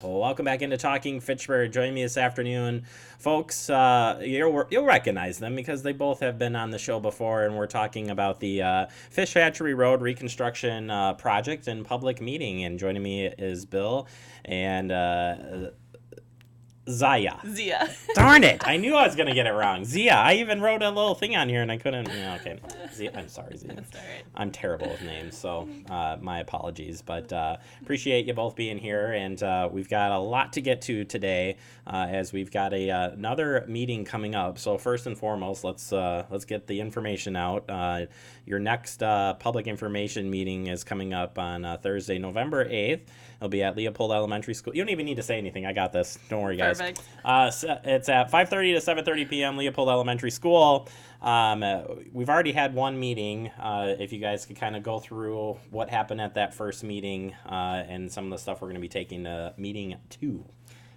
Well, welcome back into Talking Fitchburg. Joining me this afternoon, folks. You'll recognize them because they both have been on the show before, and we're talking about the Fish Hatchery Road Reconstruction project and public meeting. And joining me is Bill and Zaya. Zia. Darn it! I knew I was gonna get it wrong. Zia. I even wrote a little thing on here and I couldn't. Yeah, okay. Zia. I'm sorry, Zia. That's all right. I'm terrible with names, so my apologies. But appreciate you both being here, and we've got a lot to get to today, as we've got another meeting coming up. So first and foremost, let's get the information out. Your next public information meeting is coming up on Thursday, November 8th. It'll be at Leopold Elementary School. You don't even need to say anything. I got this. Don't worry, guys. Perfect. So it's at 5:30 to 7:30 p.m. Leopold Elementary School. We've already had one meeting. If you guys could kind of go through what happened at that first meeting and some of the stuff we're going to be taking to meeting 2.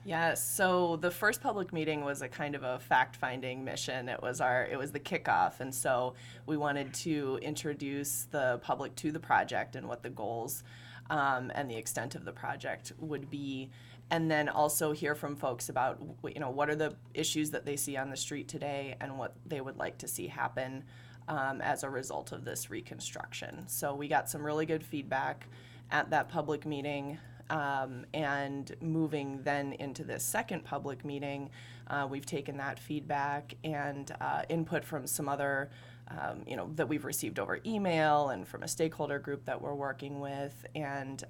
Yeah, so the first public meeting was a kind of a fact-finding mission. It was the kickoff, and so we wanted to introduce the public to the project and what the goals and the extent of the project would be, and then also hear from folks about what are the issues that they see on the street today and what they would like to see happen as a result of this reconstruction. So we got some really good feedback at that public meeting. And moving then into this second public meeting, we've taken that feedback and input from some other, that we've received over email and from a stakeholder group that we're working with, and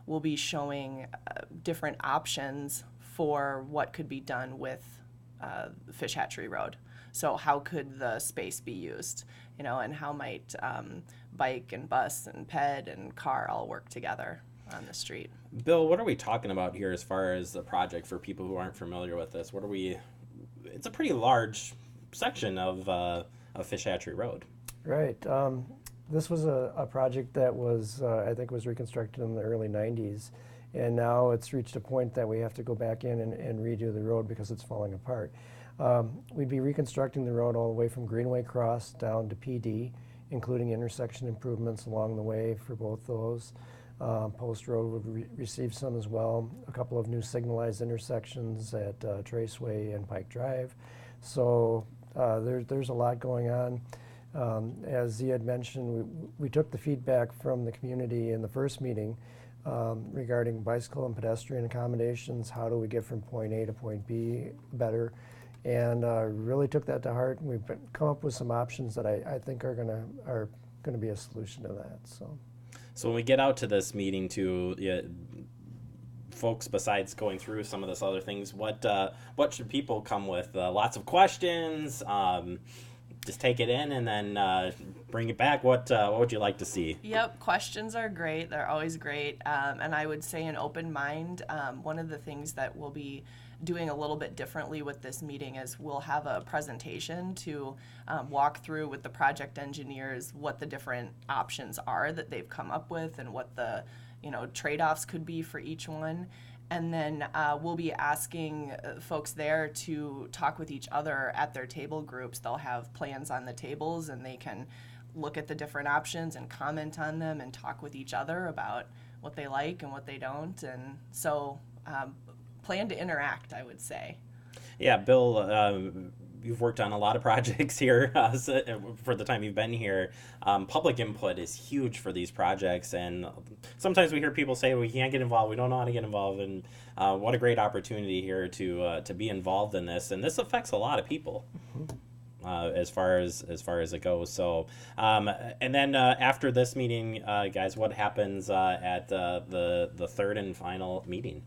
we'll be showing different options for what could be done with Fish Hatchery Road. So how could the space be used, and how might bike and bus and ped and car all work together on the street. Bill, what are we talking about here as far as the project for people who aren't familiar with this? It's a pretty large section of Fish Hatchery Road. Right. This was a project that was, I think, was reconstructed in the early 90s. And now it's reached a point that we have to go back in and redo the road because it's falling apart. We'd be reconstructing the road all the way from Greenway Cross down to PD, including intersection improvements along the way for both those. Post Road would receive some as well. A couple of new signalized intersections at Traceway and Pike Drive. So there's a lot going on. As Zia had mentioned, we took the feedback from the community in the first meeting regarding bicycle and pedestrian accommodations. How do we get from point A to point B better? And really took that to heart. And we've come up with some options that I think are gonna be a solution to that. So when we get out to this meeting to folks, besides going through some of this other things, what should people come with? Lots of questions, just take it in and then bring it back. What would you like to see? Yep, questions are great. They're always great. And I would say an open mind. One of the things that we'll be doing a little bit differently with this meeting is we'll have a presentation to walk through with the project engineers what the different options are that they've come up with and what the trade-offs could be for each one. And then we'll be asking folks there to talk with each other at their table groups. They'll have plans on the tables and they can look at the different options and comment on them and talk with each other about what they like and what they don't. And so plan to interact, I would say. Yeah, Bill, you've worked on a lot of projects here for the time you've been here. Public input is huge for these projects, and sometimes we hear people say we can't get involved, we don't know how to get involved, and what a great opportunity here to be involved in this, and this affects a lot of people. As far as it goes. So, and then after this meeting, guys, what happens at the third and final meeting?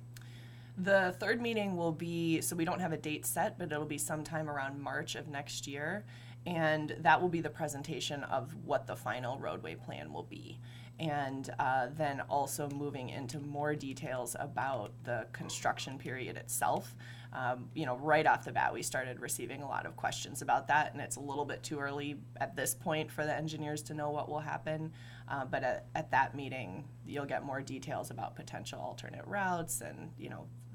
The third meeting will be, so we don't have a date set, but it'll be sometime around March of next year. And that will be the presentation of what the final roadway plan will be. And then also moving into more details about the construction period itself. Right off the bat, we started receiving a lot of questions about that, and it's a little bit too early at this point for the engineers to know what will happen. But at that meeting, you'll get more details about potential alternate routes and,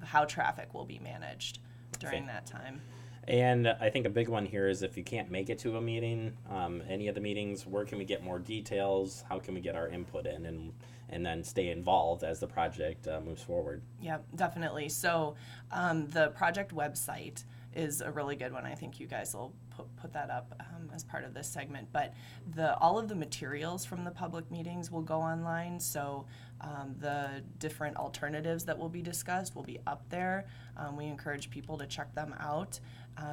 how traffic will be managed during that time. And I think a big one here is if you can't make it to a meeting, any of the meetings, where can we get more details? How can we get our input in and then stay involved as the project moves forward? Yeah, definitely. So the project website is a really good one. I think you guys will put that up as part of this segment. But all of the materials from the public meetings will go online. So the different alternatives that will be discussed will be up there. We encourage people to check them out.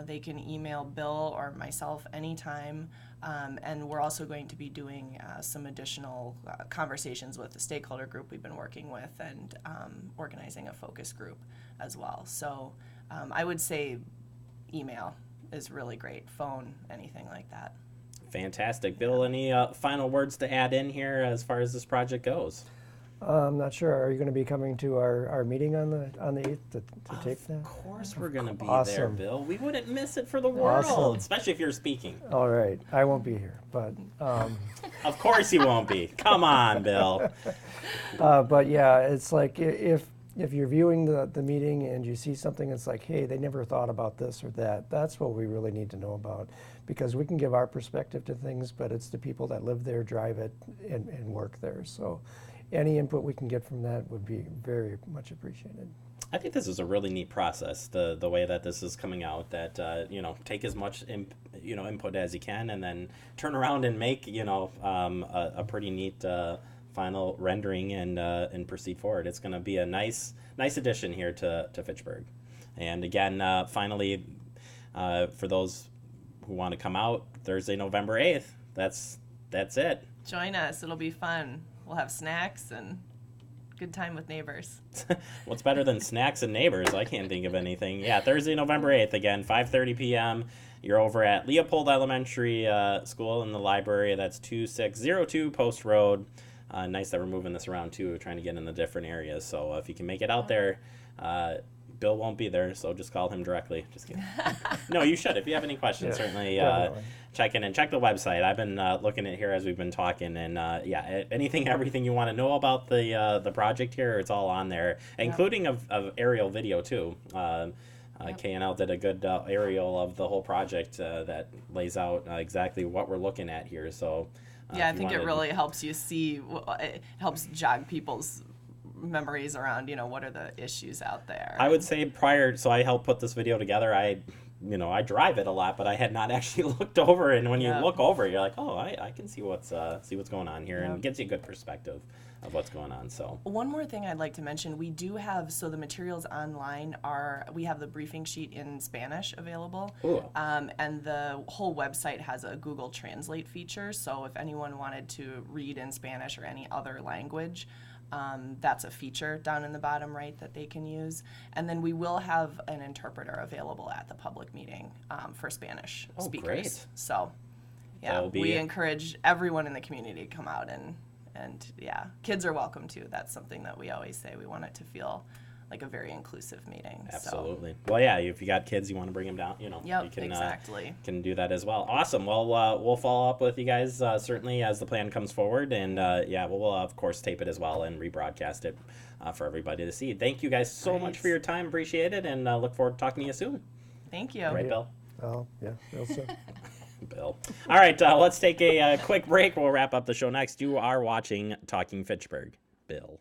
They can email Bill or myself anytime. And we're also going to be doing some additional conversations with the stakeholder group we've been working with and organizing a focus group as well. So I would say email is really great, phone, anything like that. Fantastic. Bill, any final words to add in here as far as this project goes? I'm not sure. Are you going to be coming to our meeting on the 8th to tape that? Of course we're going to be there, Awesome. Bill. We wouldn't miss it for the world, Awesome. especially if you're speaking. All right. I won't be here, but Of course you won't be. Come on, Bill. but yeah, it's like if you're viewing the meeting and you see something that's like, hey, they never thought about this or that, that's what we really need to know about, because we can give our perspective to things, but it's the people that live there, drive it, and work there. So any input we can get from that would be very much appreciated. I think this is a really neat process, the way that this is coming out, that, take as much input as you can and then turn around and make, a pretty neat final rendering and proceed forward. It's going to be a nice addition here to Fitchburg. And again, finally, for those who want to come out, Thursday, November 8th, that's it. Join us. It'll be fun. We'll have snacks and good time with neighbors. What's better than snacks and neighbors? I can't think of anything. Yeah, Thursday, November 8th, again, 5:30 p.m. You're over at Leopold Elementary School in the library. That's 2602 Post Road. Nice that we're moving this around, too, trying to get in the different areas. So if you can make it out there, Bill won't be there, so just call him directly. Just kidding. No, you should. If you have any questions, certainly check in and check the website. I've been looking at here as we've been talking, and anything, everything you want to know about the project here, it's all on there, including of aerial video too. K&L did a good aerial of the whole project that lays out exactly what we're looking at here. So I think it really helps you see. It helps jog people's memories around, what are the issues out there. I would say so I helped put this video together. I drive it a lot, but I had not actually looked over. And when you look over, you're like, oh, I can see what's going on here, and it gives you a good perspective of what's going on. So one more thing I'd like to mention, we do have, so the materials online we have the briefing sheet in Spanish available. And the whole website has a Google Translate feature. So if anyone wanted to read in Spanish or any other language, that's a feature down in the bottom right that they can use. And then we will have an interpreter available at the public meeting for Spanish speakers. Great. So, we encourage everyone in the community to come out and kids are welcome too. That's something that we always say. We want it to feel like a very inclusive meeting. Absolutely. So. Well, if you got kids, you want to bring them down, you can exactly. Can do that as well. Awesome. Well, we'll follow up with you guys certainly as the plan comes forward, and we'll of course tape it as well and rebroadcast it for everybody to see. Thank you guys so much for your time. Appreciate it, and look forward to talking to you soon. Thank you. Right, Bill? Oh, yeah, Bill said. Bill. All right, let's take a quick break. We'll wrap up the show next. You are watching Talking Fitchburg. Bill.